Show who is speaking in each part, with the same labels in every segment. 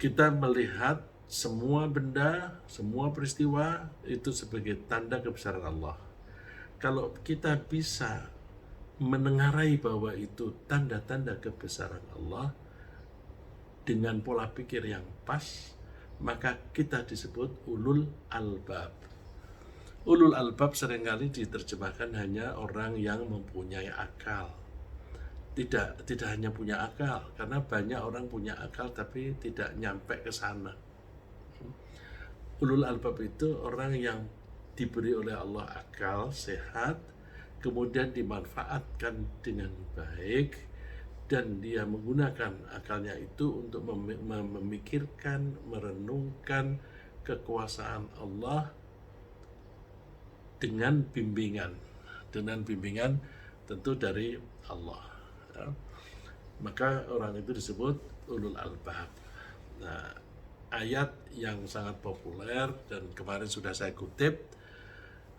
Speaker 1: kita melihat semua benda, semua peristiwa itu sebagai tanda kebesaran Allah. Kalau kita bisa menengarai bahwa itu tanda-tanda kebesaran Allah dengan pola pikir yang pas, maka kita disebut ulul albab. Ulul albab seringkali diterjemahkan hanya orang yang mempunyai akal. Tidak hanya punya akal, karena banyak orang punya akal tapi tidak nyampe ke sana. Ulul albab itu orang yang diberi oleh Allah akal sehat, kemudian dimanfaatkan dengan baik, dan dia menggunakan akalnya itu untuk memikirkan, merenungkan kekuasaan Allah dengan bimbingan tentu dari Allah, ya. Maka orang itu disebut ulul albab. Nah, ayat yang sangat populer dan kemarin sudah saya kutip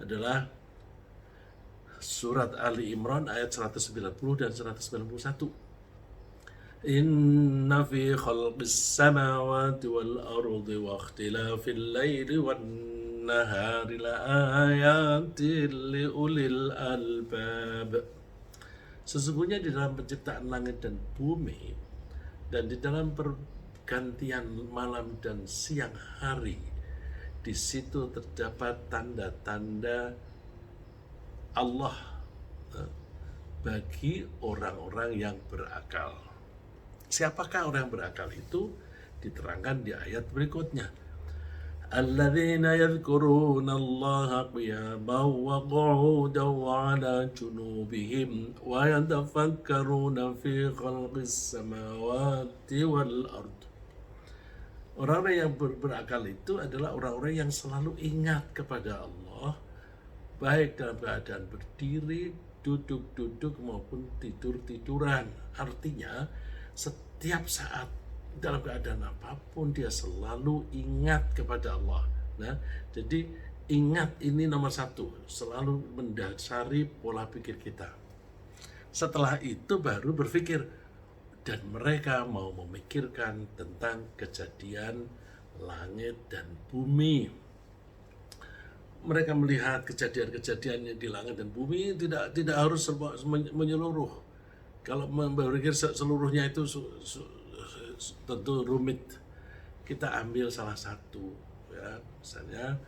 Speaker 1: adalah surat Ali Imran ayat 190 dan 191. Inna fi khalqis samawati wal ardi wa ikhtilafil laili wan nahari la ayatin li ulil albab. Sesungguhnya di dalam penciptaan langit dan bumi dan di dalam pergantian malam dan siang hari, di situ terdapat tanda-tanda Allah bagi orang-orang yang berakal. Siapakah orang yang berakal itu? Diterangkan di ayat berikutnya. Alladzina yadhkuruna Allah qiyaman wa qu'udan wa 'ala junubihim wa yatafakkaruna fi khalqis samawati wal ard. Orang-orang yang berakal itu adalah orang-orang yang selalu ingat kepada Allah, baik dalam keadaan berdiri, duduk-duduk maupun tidur-tiduran. Artinya setiap saat dalam keadaan apapun dia selalu ingat kepada Allah. Nah, jadi ingat ini nomor satu, selalu mendasari pola pikir kita. Setelah itu baru berpikir, dan mereka mau memikirkan tentang kejadian langit dan bumi. Mereka melihat kejadian-kejadian di langit dan bumi tidak harus menyeluruh. Kalau berpikir seluruhnya itu tentu rumit. Kita ambil salah satu, ya, misalnya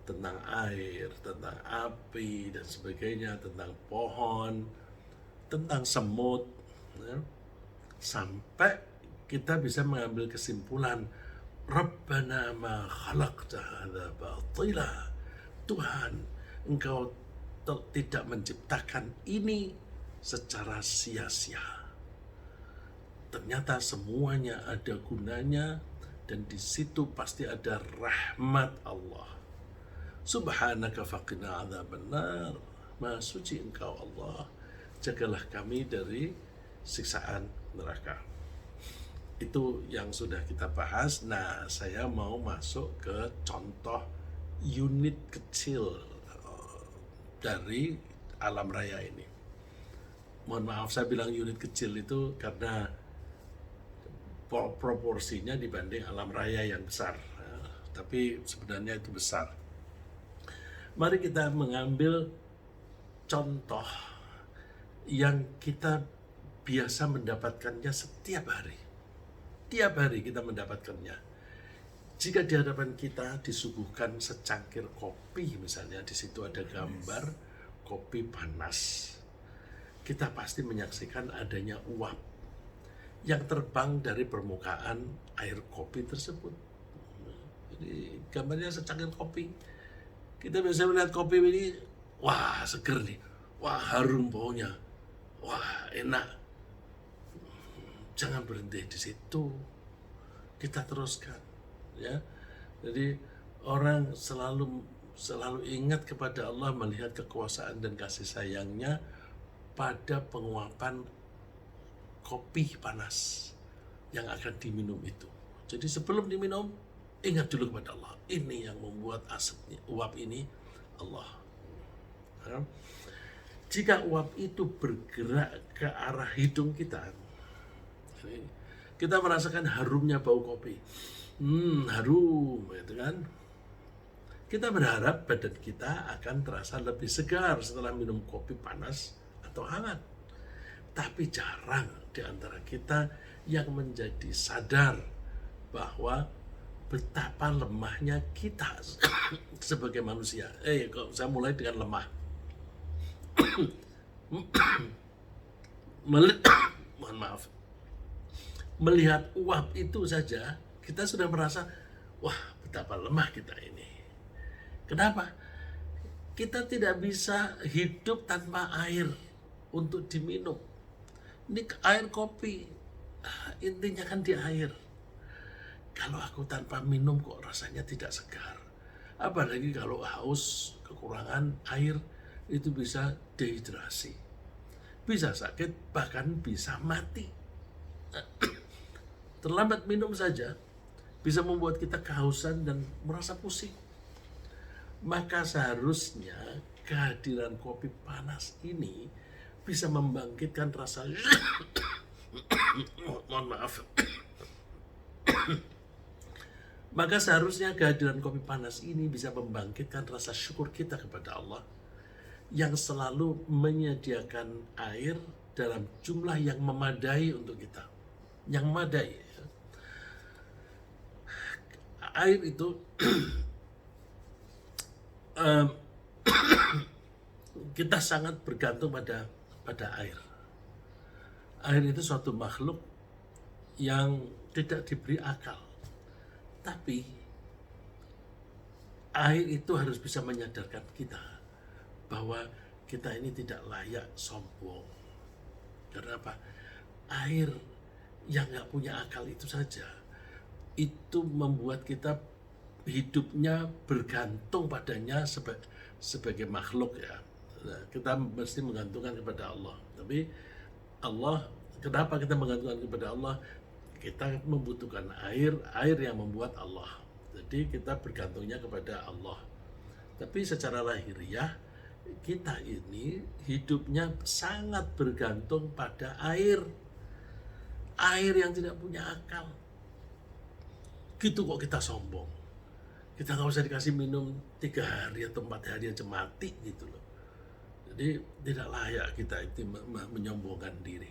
Speaker 1: tentang air, tentang api dan sebagainya, tentang pohon, tentang semut, ya. Sampai kita bisa mengambil kesimpulan, Rabbana ma khalaqta hadza batila. Tuhan, Engkau tidak menciptakan ini secara sia-sia. Ternyata semuanya ada gunanya, dan di situ pasti ada rahmat Allah. Subhanaka faqina adzabannar. Maha suci Engkau Allah, jagalah kami dari siksaan neraka. Itu yang sudah kita bahas. Nah, saya mau masuk ke contoh unit kecil dari alam raya ini. Mohon maaf saya bilang unit kecil itu karena proporsinya dibanding alam raya yang besar, tapi sebenarnya itu besar. Mari kita mengambil contoh yang kita biasa mendapatkannya setiap hari. Tiap hari kita mendapatkannya. Jika di hadapan kita disuguhkan secangkir kopi, misalnya di situ ada gambar kopi panas, kita pasti menyaksikan adanya uap yang terbang dari permukaan air kopi tersebut. Jadi gambarnya secangkir kopi. Kita biasa melihat kopi ini, wah seger nih, wah harum baunya, wah enak. Jangan berhenti di situ, kita teruskan, ya. Jadi orang selalu ingat kepada Allah, melihat kekuasaan dan kasih sayangnya pada penguapan kopi panas yang akan diminum itu. Jadi sebelum diminum, ingat dulu kepada Allah. Ini yang membuat asapnya, uap ini Allah. Jika uap itu bergerak ke arah hidung kita, Kita merasakan harumnya bau kopi. Harum, gitu kan. Kita berharap badan kita akan terasa lebih segar setelah minum kopi panas atau hangat. Tapi jarang di antara kita yang menjadi sadar bahwa betapa lemahnya kita sebagai manusia. Kok saya mulai dengan lemah. Mohon maaf. Melihat uap itu saja, kita sudah merasa, wah betapa lemah kita ini. Kenapa? Kita tidak bisa hidup tanpa air untuk diminum. Ini air kopi, intinya kan di air. Kalau aku tanpa minum kok rasanya tidak segar. Apalagi kalau haus, kekurangan air, itu bisa dehidrasi. Bisa sakit, bahkan bisa mati. Terlambat minum saja bisa membuat kita kehausan dan merasa pusing. Maka seharusnya kehadiran kopi panas ini bisa membangkitkan rasa mohon maaf. Maka seharusnya kehadiran kopi panas ini bisa membangkitkan rasa syukur kita kepada Allah yang selalu menyediakan air dalam jumlah yang memadai untuk kita. Yang memadai. Air itu kita sangat bergantung pada air. Air itu suatu makhluk yang tidak diberi akal. Tapi air itu harus bisa menyadarkan kita bahwa kita ini tidak layak sombong. Karena apa? Air yang gak punya akal itu saja, itu membuat kita hidupnya bergantung padanya sebagai makhluk ya. Nah, kita mesti menggantungkan kepada Allah. Tapi Allah, kenapa kita menggantungkan kepada Allah? Kita membutuhkan air yang membuat Allah. Jadi kita bergantungnya kepada Allah. Tapi secara lahiriah kita ini hidupnya sangat bergantung pada air yang tidak punya akal. Gitu kok kita sombong. Kita nggak usah dikasih minum 3 hari atau 4 hari aja mati gitu loh. Jadi tidak layak kita itu menyombongkan diri.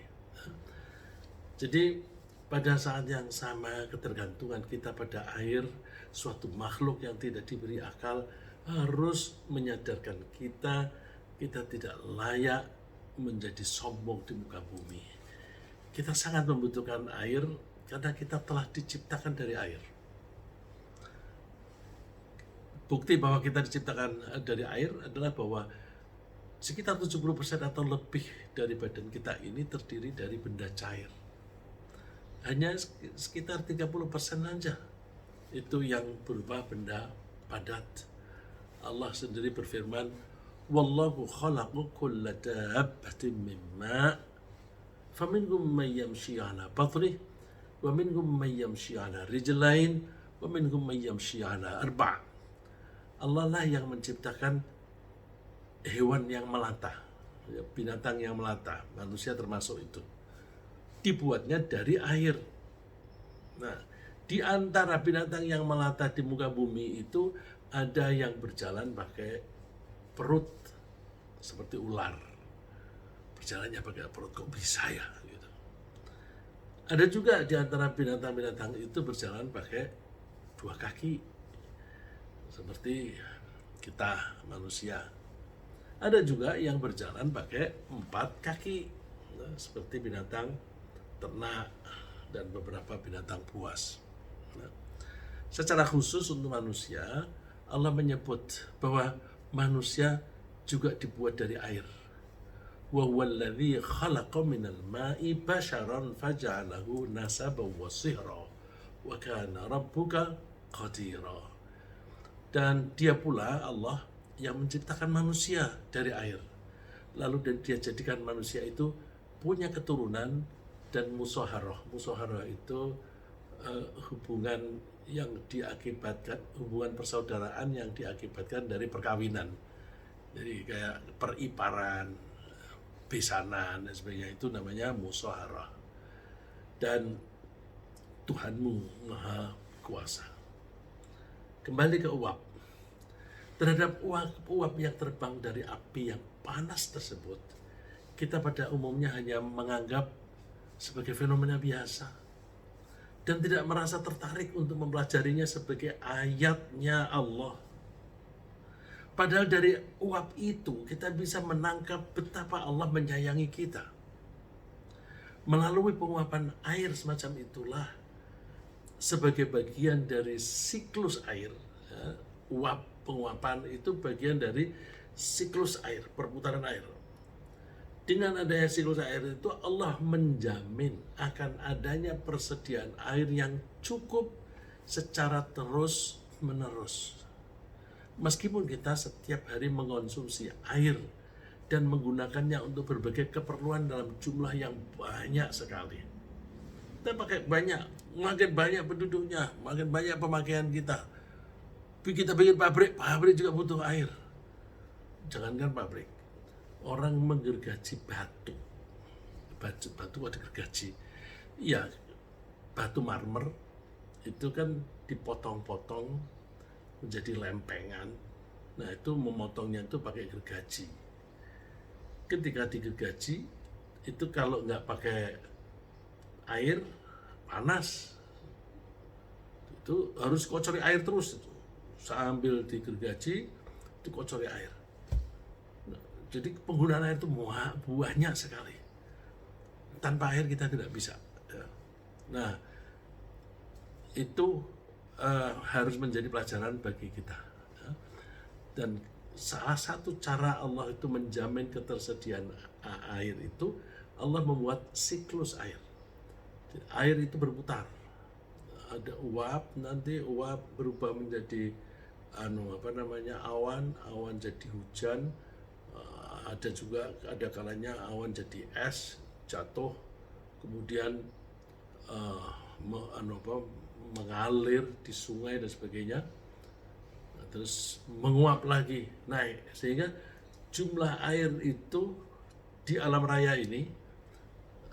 Speaker 1: Jadi pada saat yang sama ketergantungan kita pada air, suatu makhluk yang tidak diberi akal, harus menyadarkan kita tidak layak menjadi sombong di muka bumi. Kita sangat membutuhkan air karena kita telah diciptakan dari air. Bukti bahwa kita diciptakan dari air adalah bahwa sekitar 70% atau lebih dari badan kita ini terdiri dari benda cair. Hanya sekitar 30% saja itu yang berupa benda padat. Allah sendiri berfirman, "Wallahu khalaqu kulla dabbatin min ma', faminhum man yamshi 'ala bathrihi, wa minhum man yamshi 'ala rijlain, wa minhum man yamshi 'ala arba'." Allah lah yang menciptakan hewan yang melata, binatang yang melata, manusia termasuk itu. Dibuatnya dari air. Nah, di antara binatang yang melata di muka bumi itu ada yang berjalan pakai perut seperti ular. Berjalannya pakai perut, kok bisa ya? Gitu. Ada juga di antara binatang-binatang itu berjalan pakai 2 kaki, seperti kita manusia. Ada juga yang berjalan pakai 4 kaki, seperti binatang ternak dan beberapa binatang buas. Nah, secara khusus untuk manusia, Allah menyebut bahwa manusia juga dibuat dari air. Wa huwallazi khalaqa minal ma'i basharan faja'alahu nasaban wa sihra wa kana rabbuka qadira. Dan dia pula Allah yang menciptakan manusia dari air. Lalu dia jadikan manusia itu punya keturunan dan musaharah. Musaharah itu hubungan yang diakibatkan, hubungan persaudaraan yang diakibatkan dari perkawinan. Jadi kayak periparan, besanan dan sebagainya, itu namanya musaharah. Dan Tuhanmu Maha Kuasa. Kembali ke uap. Terhadap uap yang terbang dari api yang panas tersebut, kita pada umumnya hanya menganggap sebagai fenomena biasa dan tidak merasa tertarik untuk mempelajarinya sebagai ayatnya Allah. Padahal dari uap itu kita bisa menangkap betapa Allah menyayangi kita. Melalui penguapan air semacam itulah, sebagai bagian dari siklus air, ya, penguapan itu bagian dari siklus air, perputaran air. Dengan adanya siklus air itu, Allah menjamin akan adanya persediaan air yang cukup secara terus menerus. Meskipun kita setiap hari mengonsumsi air dan menggunakannya untuk berbagai keperluan dalam jumlah yang banyak sekali. Kita pakai banyak, makin banyak penduduknya, makin banyak pemakaian kita. Kita bikin pabrik juga butuh air. Jangankan pabrik, orang menggergaji batu ada gergaji. Iya, batu marmer itu kan dipotong-potong menjadi lempengan. Nah, itu memotongnya itu pakai gergaji. Ketika digergaji itu kalau nggak pakai air panas, itu harus kocori air terus itu. Sambil digergaji dikocori air. Nah, jadi penggunaan air itu banyak sekali. Tanpa air kita tidak bisa. Nah, itu harus menjadi pelajaran bagi kita. Dan salah satu cara Allah itu menjamin ketersediaan air itu, Allah membuat siklus air. Air itu berputar. Ada uap, nanti uap berubah menjadi awan, awan jadi hujan. Ada juga ada kalanya awan jadi es jatuh, kemudian mengalir di sungai dan sebagainya, terus menguap lagi, naik, sehingga jumlah air itu di alam raya ini,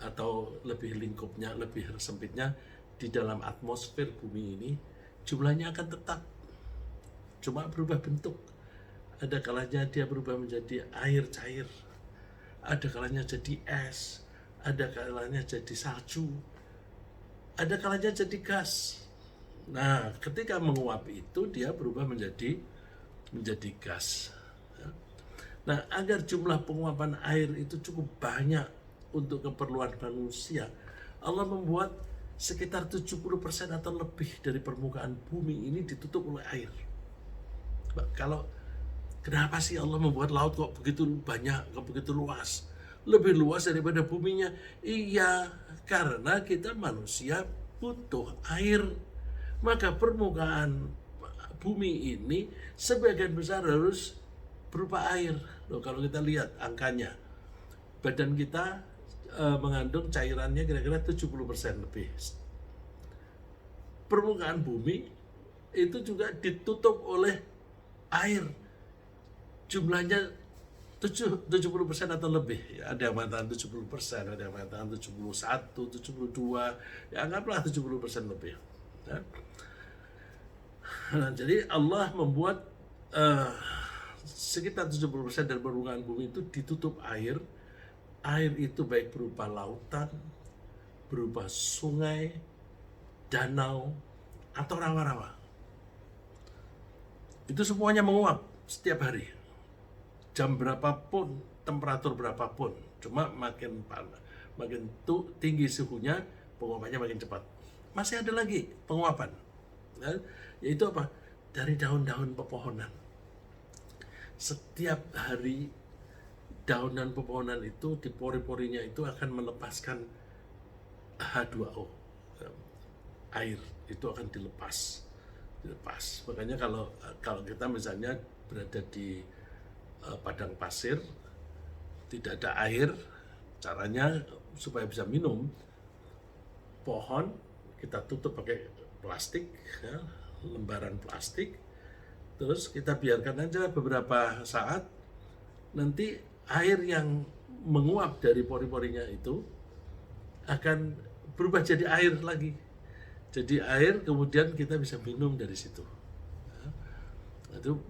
Speaker 1: atau lebih lingkupnya, lebih sempitnya, di dalam atmosfer bumi ini, jumlahnya akan tetap, cuma berubah bentuk. Ada kalanya dia berubah menjadi air cair, ada kalanya jadi es, ada kalanya jadi salju, ada kalanya jadi gas. Nah, ketika menguap itu dia berubah menjadi gas. Nah, agar jumlah penguapan air itu cukup banyak untuk keperluan manusia, Allah membuat sekitar 70% atau lebih dari permukaan bumi ini ditutup oleh air. Kalau kenapa sih Allah membuat laut kok begitu banyak, kok begitu luas? Lebih luas daripada buminya. Iya, karena kita manusia butuh air. Maka permukaan bumi ini sebagian besar harus berupa air. Loh, kalau kita lihat angkanya, badan kita mengandung cairannya kira-kira 70% lebih. Permukaan bumi itu juga ditutup oleh air. Jumlahnya 70% atau lebih. Ya, ada yang mengatakan 70%, ada yang mengatakan 71, 72, ya anggaplah 70% lebih. Ya. Nah, jadi Allah membuat sekitar 70% dari permukaan bumi itu ditutup air. Air itu baik berupa lautan, berupa sungai, danau, atau rawa-rawa. Itu semuanya menguap setiap hari. Jam berapapun, temperatur berapapun. Cuma makin tinggi suhunya, penguapannya makin cepat. Masih ada lagi penguapan. Yaitu apa? Dari daun-daun pepohonan. Setiap hari daun-daun pepohonan itu di pori-porinya itu akan melepaskan H2O. Air itu akan dilepas. Makanya kalau kita misalnya berada di padang pasir, tidak ada air, caranya supaya bisa minum, pohon kita tutup pakai plastik, ya, lembaran plastik, terus kita biarkan aja beberapa saat, nanti air yang menguap dari pori-porinya itu akan berubah jadi air lagi. Jadi air kemudian kita bisa minum dari situ. Itu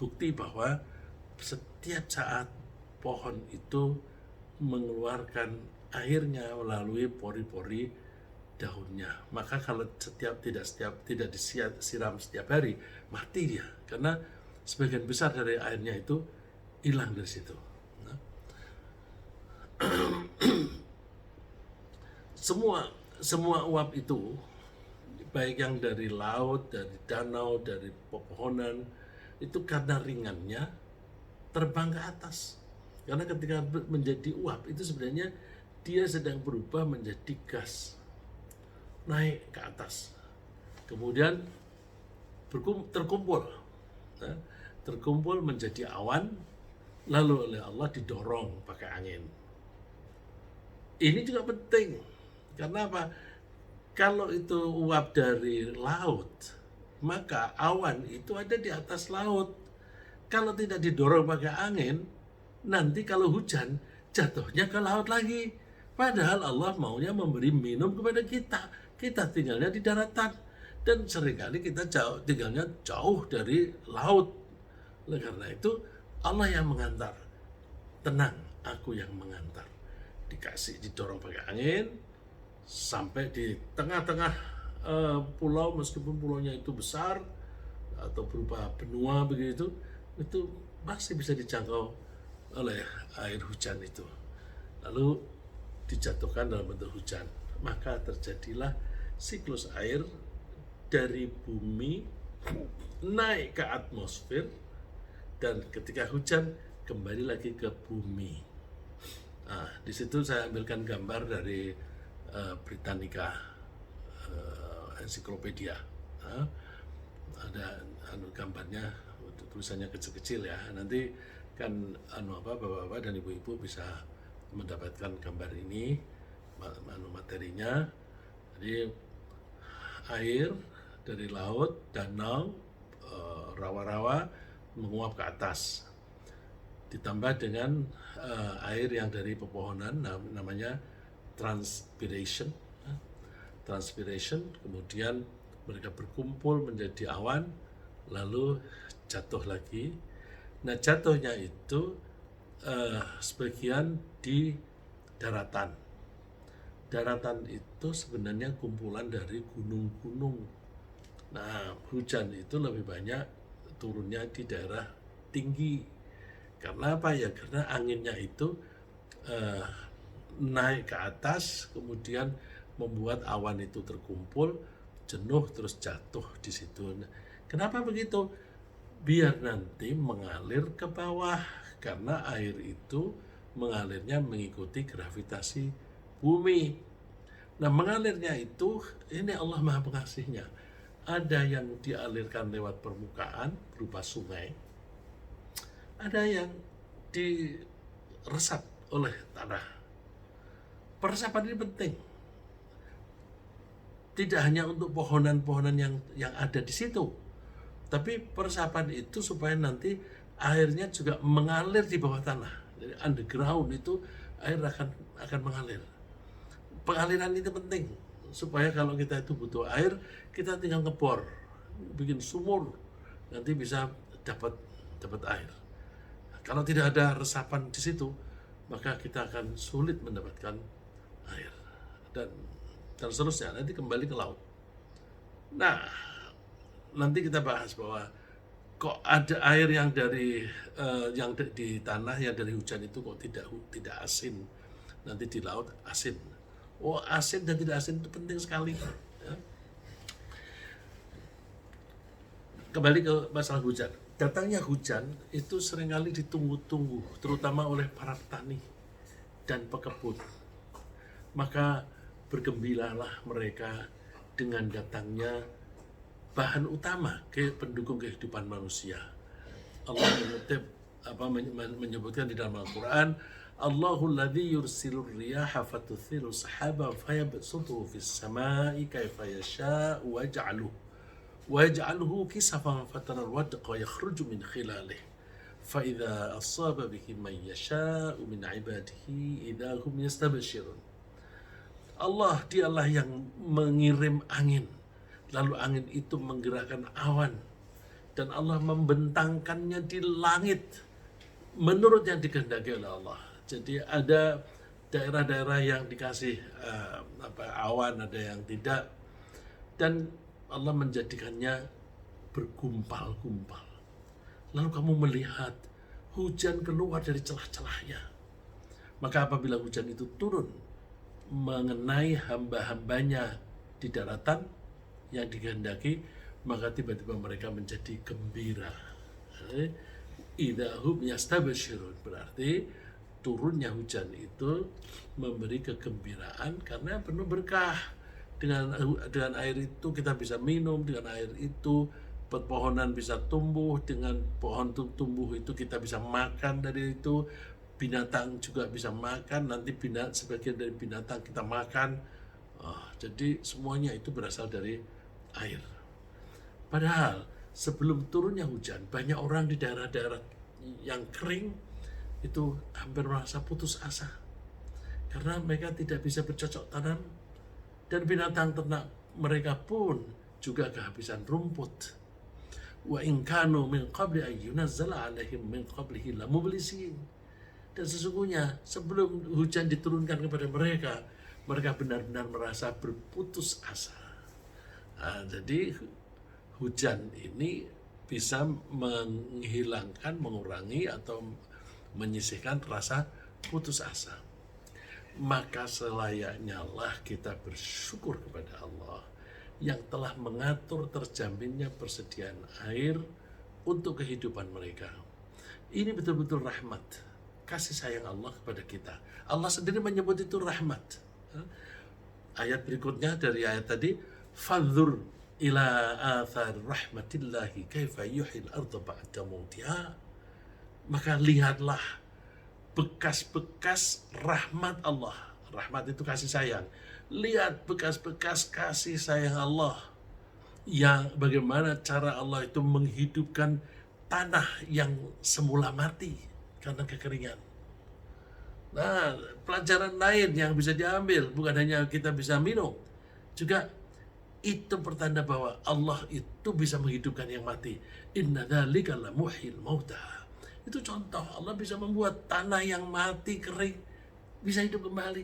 Speaker 1: bukti bahwa setiap saat pohon itu mengeluarkan airnya melalui pori-pori daunnya. Maka kalau tidak disiram setiap hari, mati dia karena sebagian besar dari airnya itu hilang dari situ. Nah, semua uap itu, baik yang dari laut, dari danau, dari pepohonan, itu karena ringannya terbang ke atas. Karena ketika menjadi uap itu sebenarnya dia sedang berubah menjadi gas, naik ke atas, kemudian terkumpul, terkumpul menjadi awan, lalu oleh Allah didorong pakai angin. Ini juga penting, karena apa? Kalau itu uap dari laut, maka awan itu ada di atas laut. Kalau tidak didorong pakai angin, nanti kalau hujan jatuhnya ke laut lagi. Padahal Allah maunya memberi minum kepada kita. Kita tinggalnya di daratan dan seringkali kita tinggalnya jauh dari laut. Oleh karena itu Allah yang mengantar. Tenang, aku yang mengantar. Didorong pakai angin sampai di tengah-tengah pulau, meskipun pulaunya itu besar atau berupa benua begitu, itu masih bisa dijangkau oleh air hujan itu. Lalu dijatuhkan dalam bentuk hujan. Maka terjadilah siklus air dari bumi naik ke atmosfer, dan ketika hujan kembali lagi ke bumi. Nah, di situ saya ambilkan gambar dari Britannica ensiklopedia. Nah, ada gambarnya, tulisannya kecil-kecil ya. Nanti kan bapak-bapak dan ibu-ibu bisa mendapatkan gambar ini, materinya. Jadi air dari laut, danau, rawa-rawa menguap ke atas, ditambah dengan air yang dari pepohonan, namanya transpiration, kemudian mereka berkumpul menjadi awan, lalu jatuh lagi. Nah, jatuhnya itu sebagian di daratan. Daratan itu sebenarnya kumpulan dari gunung-gunung. Nah, hujan itu lebih banyak turunnya di daerah tinggi. Karena apa ya? Karena anginnya itu naik ke atas, kemudian membuat awan itu terkumpul, jenuh, terus jatuh di situ. Kenapa begitu? Biar nanti mengalir ke bawah, karena air itu mengalirnya mengikuti gravitasi bumi. Nah, mengalirnya itu, ini Allah Maha Pengasihnya. Ada yang dialirkan lewat permukaan berupa sungai, ada yang diresap oleh tanah. Peresapan ini penting. Tidak hanya untuk pohonan-pohonan yang ada di situ, tapi peresapan itu supaya nanti airnya juga mengalir di bawah tanah. Jadi underground itu air akan mengalir. Pengaliran itu penting supaya kalau kita itu butuh air, kita tinggal ngebor, bikin sumur, nanti bisa dapat air. Kalau tidak ada resapan di situ, maka kita akan sulit mendapatkan air, dan seterusnya, nanti kembali ke laut. Nah, nanti kita bahas bahwa kok ada air yang dari yang di tanah, yang dari hujan itu kok tidak asin, nanti di laut asin. Oh, asin dan tidak asin itu penting sekali. Ya. Kembali ke masalah hujan. Datangnya hujan itu seringkali ditunggu-tunggu, terutama oleh para petani dan pekebun. Maka bergembiralah mereka dengan datangnya bahan utama pendukung kehidupan manusia. Allah menyebutkan di dalam Al-Quran, Allahul ladzi yursilur riyaha fatuthiru sahaban fayabsutuhu fis samai kaifa yasha'u waj'aluhu kisafan fataral wadqa yakhruju min khilalihi fa idza asaba bihi man yasha'u min 'ibadihi idza hum yastabshirun. Allah, dialah yang mengirim angin lalu angin itu menggerakkan awan, dan Allah membentangkannya di langit menurut yang dikehendaki oleh Allah. Jadi ada daerah-daerah yang dikasih awan, ada yang tidak, dan Allah menjadikannya bergumpal-gumpal. Lalu kamu melihat hujan keluar dari celah-celahnya. Maka apabila hujan itu turun mengenai hamba-hambanya di daratan yang dikehendaki, maka tiba-tiba mereka menjadi gembira. Idahum yastabshirun, berarti turunnya hujan itu memberi kegembiraan karena penuh berkah. Dengan air itu kita bisa minum, dengan air itu pepohonan bisa tumbuh, dengan pohon tumbuh itu kita bisa makan dari itu, binatang juga bisa makan, nanti sebagian dari binatang kita makan. Jadi semuanya itu berasal dari air. Padahal sebelum turunnya hujan, banyak orang di daerah-daerah yang kering itu hampir merasa putus asa karena mereka tidak bisa bercocok tanam, dan binatang ternak mereka pun juga kehabisan rumput. Wa in kanu min qabli an yunazzala alaihim min qablihi lamublisin. Dan sesungguhnya sebelum hujan diturunkan kepada mereka, mereka benar-benar merasa berputus asa. Jadi hujan ini bisa menghilangkan, mengurangi atau menyisihkan rasa putus asa. Maka selayaknya lah kita bersyukur kepada Allah yang telah mengatur terjaminnya persediaan air untuk kehidupan mereka. Ini betul-betul rahmat, kasih sayang Allah kepada kita. Allah sendiri menyebut itu rahmat. Ayat berikutnya dari ayat tadi, fadhur ila athar rahmatillahi kaifa yuhil arda ba'da mautiha. Maka lihatlah bekas-bekas rahmat Allah. Rahmat itu kasih sayang. Lihat bekas-bekas kasih sayang Allah, yang bagaimana cara Allah itu menghidupkan tanah yang semula mati karena kekeringan. Nah, pelajaran lain yang bisa diambil, bukan hanya kita bisa minum, juga itu pertanda bahwa Allah itu bisa menghidupkan yang mati. Inna dzalika lamuhyil mauta. Itu contoh, Allah bisa membuat tanah yang mati, kering, bisa hidup kembali.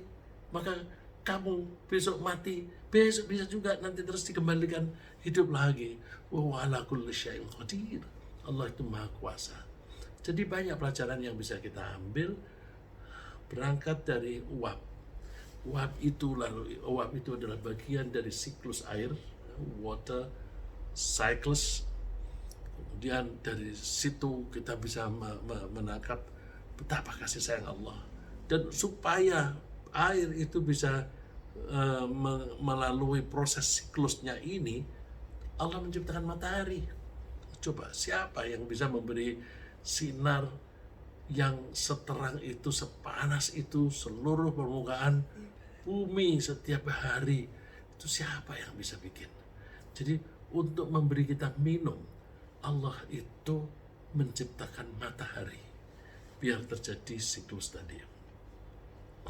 Speaker 1: Maka kamu besok mati, besok bisa juga nanti terus dikembalikan hidup lagi. Wa ala kulli syai'in qadir. Allah itu Maha Kuasa. Jadi banyak pelajaran yang bisa kita ambil berangkat dari uap. Uap itu adalah bagian dari siklus air, water cycles. Kemudian dari situ kita bisa menangkap betapa kasih sayang Allah. Dan supaya air itu bisa melalui proses siklusnya ini, Allah menciptakan matahari. Coba siapa yang bisa memberi sinar yang seterang itu, sepanas itu, seluruh permukaan bumi setiap hari? Itu siapa yang bisa bikin? Jadi untuk memberi kita minum, Allah itu menciptakan matahari biar terjadi siklus tadi.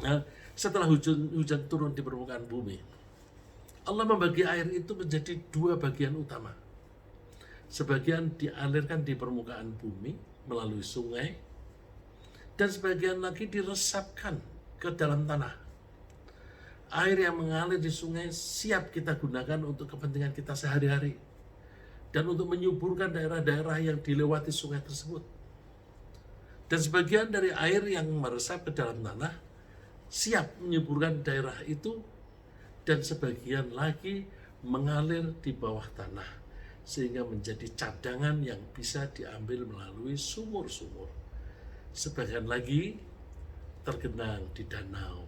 Speaker 1: Nah, setelah hujan turun di permukaan bumi, Allah membagi air itu menjadi dua bagian utama. Sebagian dialirkan di permukaan bumi melalui sungai, dan sebagian lagi diresapkan ke dalam tanah. Air yang mengalir di sungai siap kita gunakan untuk kepentingan kita sehari-hari dan untuk menyuburkan daerah-daerah yang dilewati sungai tersebut. Dan sebagian dari air yang meresap ke dalam tanah siap menyuburkan daerah itu, dan sebagian lagi mengalir di bawah tanah sehingga menjadi cadangan yang bisa diambil melalui sumur-sumur. Sebagian lagi tergenang di danau.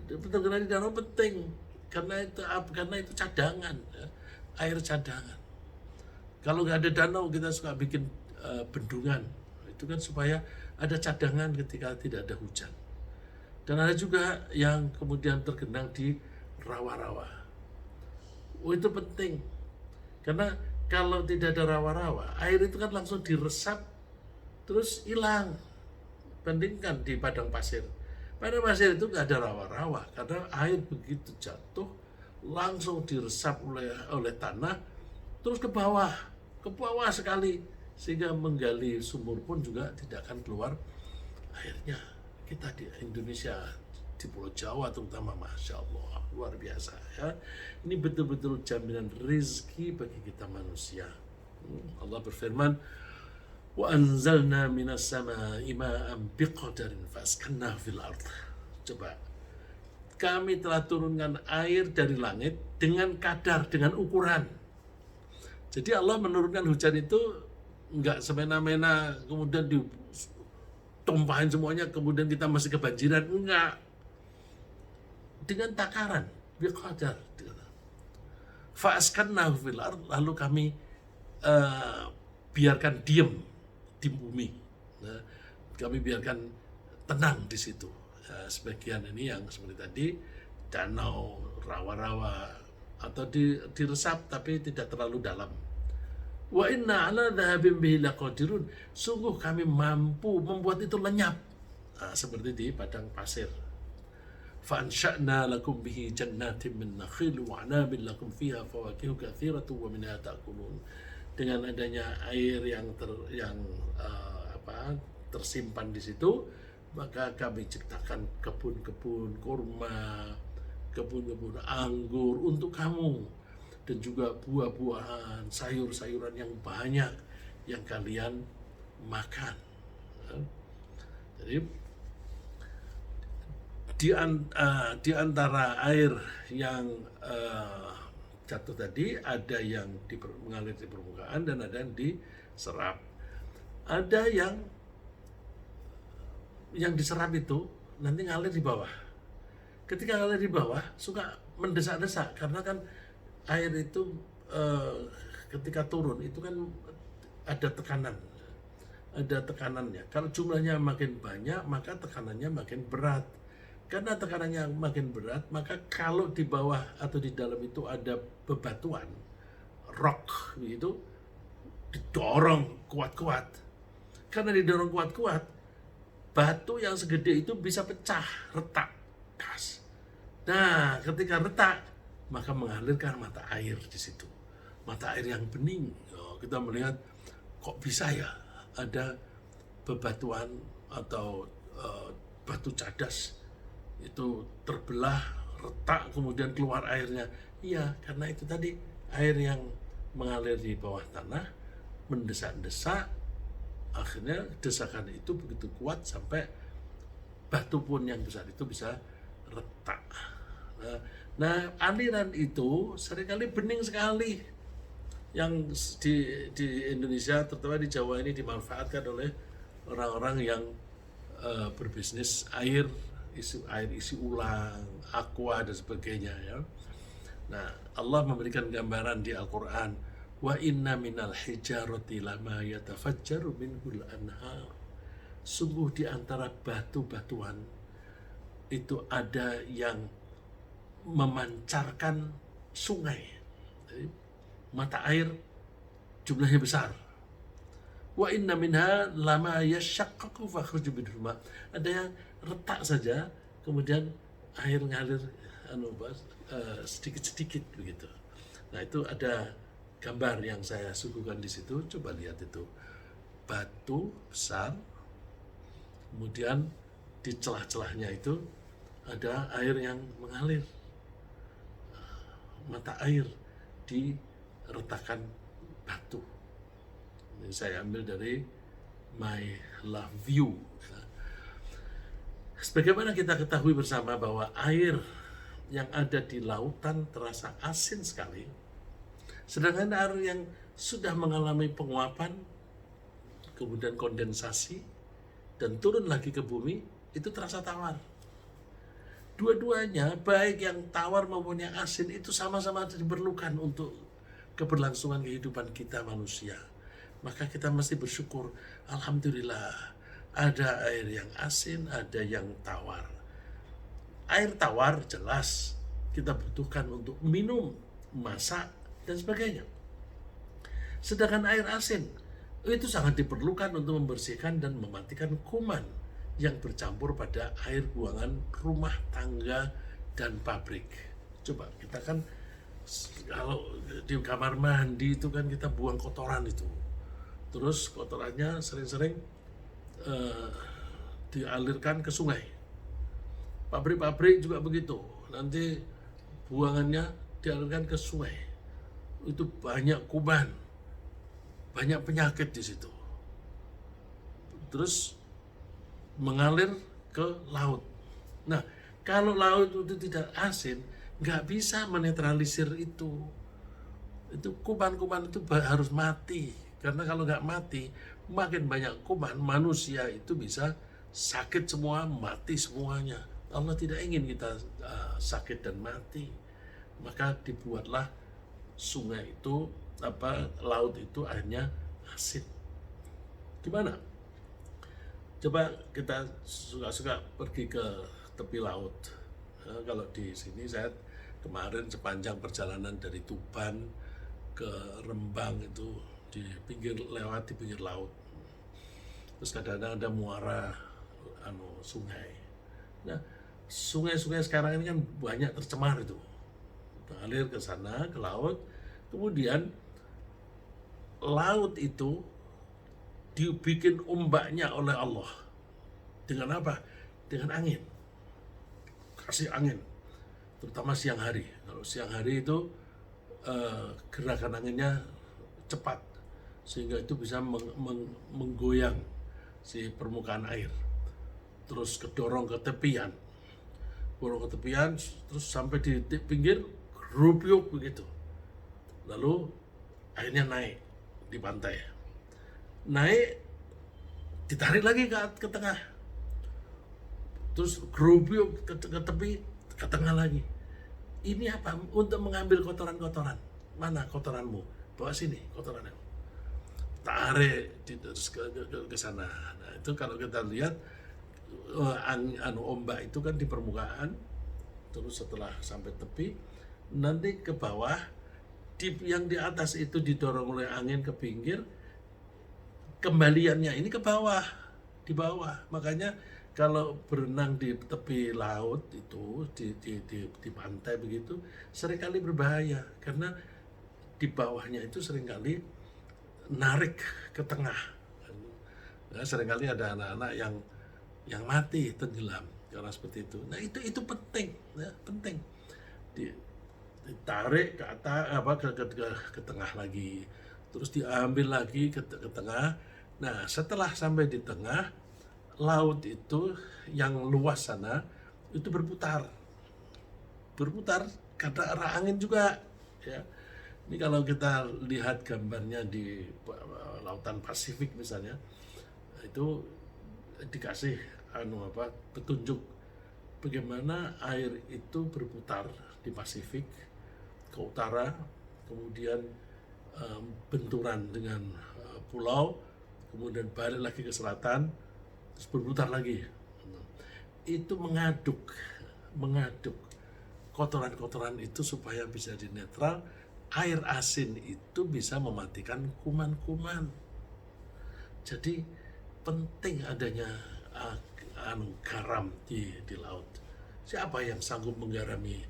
Speaker 1: Tergenang di danau penting karena itu cadangan, air cadangan. Kalau nggak ada danau, kita suka bikin bendungan, itu kan supaya ada cadangan ketika tidak ada hujan. Dan ada juga yang kemudian tergenang di rawa-rawa. Itu penting karena kalau tidak ada rawa-rawa, air itu kan langsung diresap terus hilang. Bandingkan di padang pasir. Padang pasir itu nggak ada rawa-rawa karena air begitu jatuh langsung diresap oleh tanah, terus ke bawah sekali, sehingga menggali sumur pun juga tidak akan keluar airnya. Kita di Indonesia, di Pulau Jawa terutama, Masya Allah, luar biasa ya. Ini betul-betul jaminan rezeki bagi kita manusia. Allah berfirman, wa anzalna minas sama'i ma'an biqadarin faskanna fil ard. Coba, kami telah turunkan air dari langit dengan kadar, dengan ukuran. Jadi Allah menurunkan hujan itu enggak semena-mena kemudian ditumpahin semuanya kemudian kita masih kebanjiran, enggak. Dengan takaran, biqadar. Faskanna fil ard, lalu kami biarkan diam di bumi. Nah, kami biarkan tenang di situ. Sebagian ini yang seperti tadi, danau, rawa-rawa, atau diresap tapi tidak terlalu dalam. Wa inna ala dhahabin bihi laqadirun. Sungguh kami mampu membuat itu lenyap. Nah, seperti di padang pasir. Fa'ansha'na lakum bihi jannatin min nakhil wa 'anabin lakum fiha fawakihu katsiratun wa minha ta'kulun. Dengan adanya air yang tersimpan di situ, maka kami ciptakan kebun-kebun kurma, kebun-kebun anggur untuk kamu, dan juga buah-buahan, sayur-sayuran yang banyak yang kalian makan. Jadi di antara air yang jatuh tadi, ada yang mengalir di permukaan dan ada yang diserap. Ada yang diserap itu nanti ngalir di bawah. Ketika ngalir di bawah suka mendesak-desak, karena kan air itu ketika turun itu kan ada tekanannya. Kalau jumlahnya makin banyak, maka tekanannya makin berat. Karena tekanannya makin berat, maka kalau di bawah atau di dalam itu ada bebatuan, rock itu didorong kuat-kuat. Karena didorong kuat-kuat, batu yang segede itu bisa pecah, retak, kas. Nah, ketika retak, maka mengalirkan mata air di situ. Mata air yang bening. Kita melihat, kok bisa ya ada bebatuan atau batu cadas itu terbelah, retak, kemudian keluar airnya. Iya, karena itu tadi air yang mengalir di bawah tanah mendesak-desak, akhirnya desakan itu begitu kuat sampai batu pun yang besar itu bisa retak. Nah, aliran itu seringkali bening sekali, yang di Indonesia, terutama di Jawa ini, dimanfaatkan oleh orang-orang yang berbisnis isi ulang, aqua dan sebagainya ya. Nah, Allah memberikan gambaran di Al-Quran, wa inna minal hijarati lama yatafajjaru minhul anhar. Sungguh di antara batu-batuan itu ada yang memancarkan sungai. Jadi, mata air jumlahnya besar. Wa inna minha lama yashaqqaqu fakhruju minhu ma. Ada yang retak saja, kemudian air ngalir sedikit-sedikit begitu. Nah, itu ada gambar yang saya suguhkan di situ. Coba lihat itu. Batu besar, kemudian di celah-celahnya itu ada air yang mengalir. Mata air di retakan batu. Ini saya ambil dari My Love View. Sebagaimana kita ketahui bersama bahwa air yang ada di lautan terasa asin sekali, sedangkan air yang sudah mengalami penguapan, kemudian kondensasi, dan turun lagi ke bumi, itu terasa tawar. Dua-duanya, baik yang tawar maupun yang asin, itu sama-sama diperlukan untuk keberlangsungan kehidupan kita manusia. Maka kita mesti bersyukur, alhamdulillah, ada air yang asin, ada yang tawar. Air tawar jelas kita butuhkan untuk minum, masak, dan sebagainya. Sedangkan air asin itu sangat diperlukan untuk membersihkan dan mematikan kuman yang bercampur pada air buangan rumah tangga dan pabrik. Coba kita kan kalau di kamar mandi itu kan kita buang kotoran itu, terus kotorannya sering-sering eh, dialirkan ke sungai. Pabrik-pabrik juga begitu, nanti buangannya dialirkan ke sungai. Itu banyak kuman, banyak penyakit di situ. Terus mengalir ke laut. Nah, kalau laut itu tidak asin, nggak bisa menetralisir itu. Itu kuman-kuman itu harus mati. Karena kalau nggak mati, makin banyak kuman, manusia itu bisa sakit semua, mati semuanya. Allah tidak ingin kita sakit dan mati. Maka dibuatlah sungai itu, laut itu akhirnya asin. Gimana? Coba kita suka-suka pergi ke tepi laut. Kalau di sini saya kemarin sepanjang perjalanan dari Tuban ke Rembang itu lewat di pinggir laut. Terus kadang-kadang ada muara sungai. Nah, sungai-sungai sekarang ini kan banyak tercemar itu. Mengalir ke sana ke laut. Kemudian laut itu dibikin ombaknya oleh Allah. Dengan apa? Dengan angin. Kasih angin. Terutama siang hari. Kalau siang hari itu gerakan anginnya cepat. Sehingga itu bisa menggoyang si permukaan air. Terus kedorong ke tepian. Dorong ke tepian, terus sampai di pinggir, rupiuk begitu. Lalu akhirnya naik di pantai. Naik, ditarik lagi ke tengah, terus gerupiuk ke tepi, ke tengah lagi. Ini apa? Untuk mengambil kotoran-kotoran. Mana kotoranmu? Bawa sini kotorannya. Tarik terus ke sana. Nah, itu kalau kita lihat ombak itu kan di permukaan, terus setelah sampai tepi, nanti ke bawah, yang di atas itu didorong oleh angin ke pinggir. Kembaliannya ini ke bawah, di bawah. Makanya kalau berenang di tepi laut itu, di pantai begitu, seringkali berbahaya. Karena di bawahnya itu seringkali narik ke tengah. Nah, seringkali ada anak-anak yang mati tenggelam karena seperti itu. Nah, itu penting, ya, penting. Ditarik ke atas, ke tengah lagi, terus diambil lagi ke tengah. Nah, setelah sampai di tengah, laut itu yang luas sana itu berputar karena arah angin juga. Ya, ini kalau kita lihat gambarnya di lautan Pasifik misalnya, itu dikasih petunjuk bagaimana air itu berputar di Pasifik ke utara, kemudian benturan dengan pulau, kemudian balik lagi ke selatan, terus berputar lagi. Itu mengaduk kotoran-kotoran itu supaya bisa dinetral. Air asin itu bisa mematikan kuman-kuman. Jadi penting adanya garam di laut. Siapa yang sanggup menggarami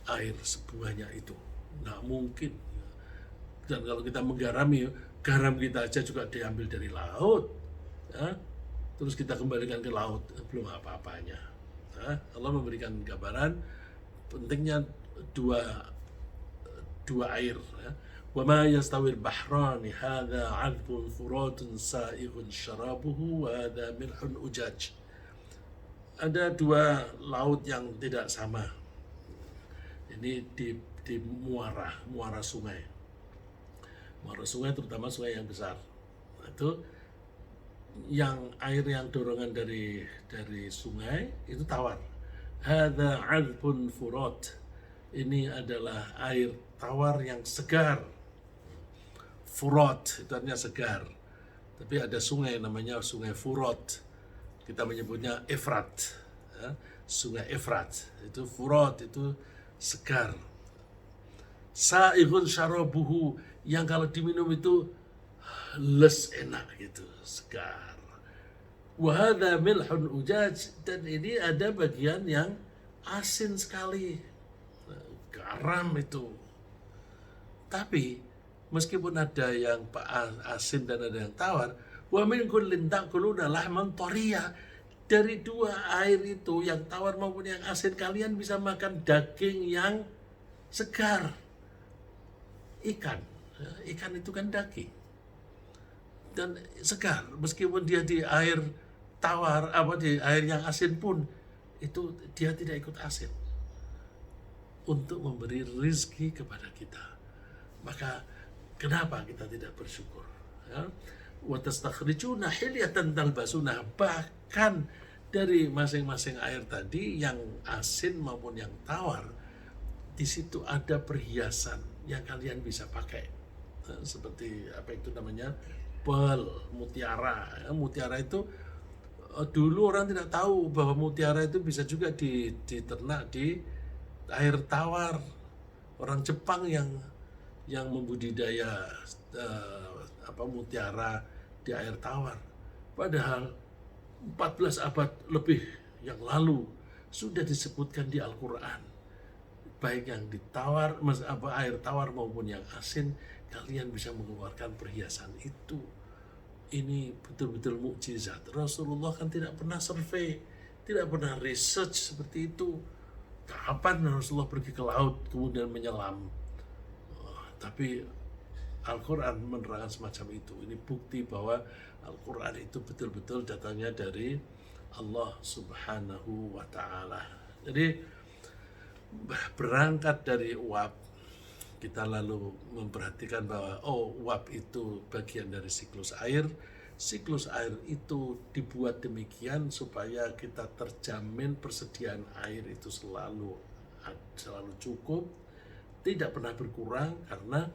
Speaker 1: air sebanyak itu? Nggak mungkin. Dan kalau kita menggarami, garam kita aja juga diambil dari laut, ya, terus kita kembalikan ke laut, belum apa-apanya. Ya, Allah memberikan gambaran pentingnya dua air. Ya. Wa ma yastawil bahrani hadza 'adbun furatun sa'ighun syarabuhu wa hadza milhun ujaj. Ada dua laut yang tidak sama. Ini di muara sungai. Muara sungai, terutama sungai yang besar. Nah, itu yang air yang dorongan dari sungai itu tawar. Hadza 'adbun furat. Ini adalah air tawar yang segar. Furat itu artinya segar. Tapi ada sungai namanya Sungai Furat. Kita menyebutnya Efrat. Ya, Sungai Efrat. Itu Furat, itu segar. Sa'ighun syarabuhu, yang kalau diminum itu les enak gitu, segar. Wa hadza milhun ujaj, dan ini ada bagian yang asin sekali. haram itu. Tapi meskipun ada yang asin dan ada yang tawar, wa min kullin ta'kuluna lahman thariya, dari dua air itu yang tawar maupun yang asin kalian bisa makan daging yang segar. Ikan itu kan daging dan segar, meskipun dia di air tawar di air yang asin pun itu dia tidak ikut asin, untuk memberi rizki kepada kita. Maka kenapa kita tidak bersyukur? Wa tastakhrijuna hilyatan talbasuna, bahkan dari masing-masing air tadi yang asin maupun yang tawar, di situ ada perhiasan yang kalian bisa pakai, seperti apa itu namanya, pearl, mutiara. Mutiara itu dulu orang tidak tahu bahwa mutiara itu bisa juga diternak di air tawar. Orang Jepang yang membudidaya mutiara di air tawar, padahal 14 abad lebih yang lalu sudah disebutkan di Al-Quran, baik yang ditawar air tawar maupun yang asin, kalian bisa mengeluarkan perhiasan itu. Ini betul-betul mukjizat. Rasulullah kan tidak pernah survei, tidak pernah research seperti itu. Kapan Rasulullah pergi ke laut kemudian menyelam? Tapi Al-Quran menerangkan semacam itu. Ini bukti bahwa Al-Quran itu betul-betul datangnya dari Allah Subhanahu wa Ta'ala. Jadi berangkat dari uap, kita lalu memperhatikan bahwa uap itu bagian dari siklus air. Siklus air itu dibuat demikian supaya kita terjamin persediaan air itu selalu cukup, tidak pernah berkurang, karena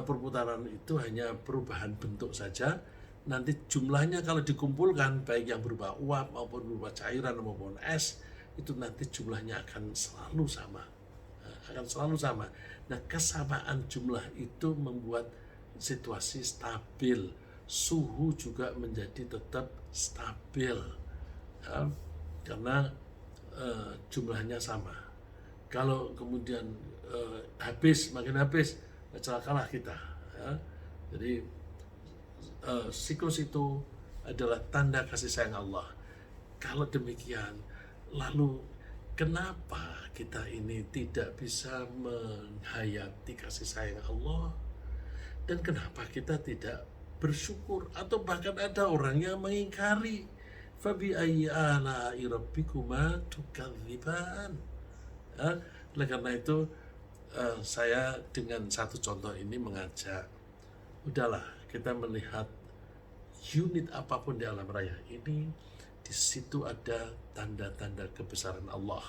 Speaker 1: perputaran itu hanya perubahan bentuk saja. Nanti jumlahnya kalau dikumpulkan, baik yang berupa uap maupun berupa cairan maupun es, itu nanti jumlahnya akan selalu sama. Nah, kesamaan jumlah itu membuat situasi stabil, suhu juga menjadi tetap stabil, karena jumlahnya sama. Kalau kemudian makin habis, celakalah kita. Jadi siklus itu adalah tanda kasih sayang Allah. Kalau demikian, lalu kenapa kita ini tidak bisa menghayati kasih sayang Allah? Dan kenapa kita tidak bersyukur? Atau bahkan ada orang yang mengingkari. Fabi ayyi ala'i rabbikuma tukadziban. Oleh karena itu, saya dengan satu contoh ini mengajak, udahlah kita melihat unit apapun di alam raya ini, di situ ada tanda-tanda kebesaran Allah.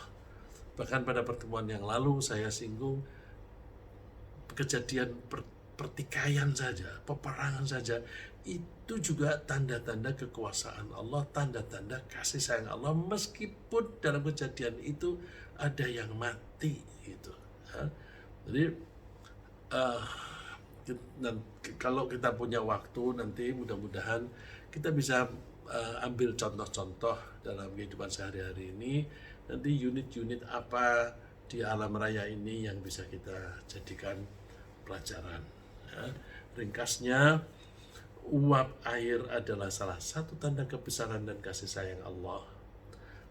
Speaker 1: Bahkan pada pertemuan yang lalu saya singgung kejadian pertikaian saja, peperangan saja, itu juga tanda-tanda kekuasaan Allah, tanda-tanda kasih sayang Allah, meskipun dalam kejadian itu ada yang mati gitu. Jadi kalau kita punya waktu nanti, mudah-mudahan kita bisa ambil contoh-contoh dalam kehidupan sehari-hari ini. Nanti unit-unit apa di alam raya ini yang bisa kita jadikan pelajaran. Ringkasnya, uap air adalah salah satu tanda kebesaran dan kasih sayang Allah.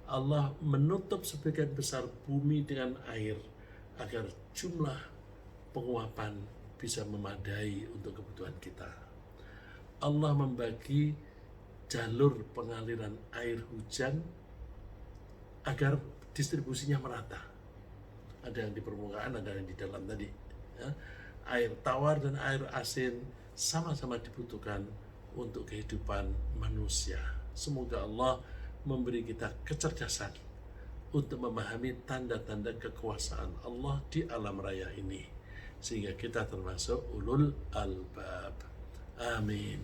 Speaker 1: Allah menutup sebagian besar bumi dengan air agar jumlah penguapan bisa memadai untuk kebutuhan kita. Allah membagi jalur pengaliran air hujan agar distribusinya merata. Ada yang di permukaan, ada yang di dalam tadi. Air tawar dan air asin sama-sama dibutuhkan untuk kehidupan manusia. Semoga Allah memberi kita kecerdasan untuk memahami tanda-tanda kekuasaan Allah di alam raya ini, sehingga kita termasuk ulul albab. Amin.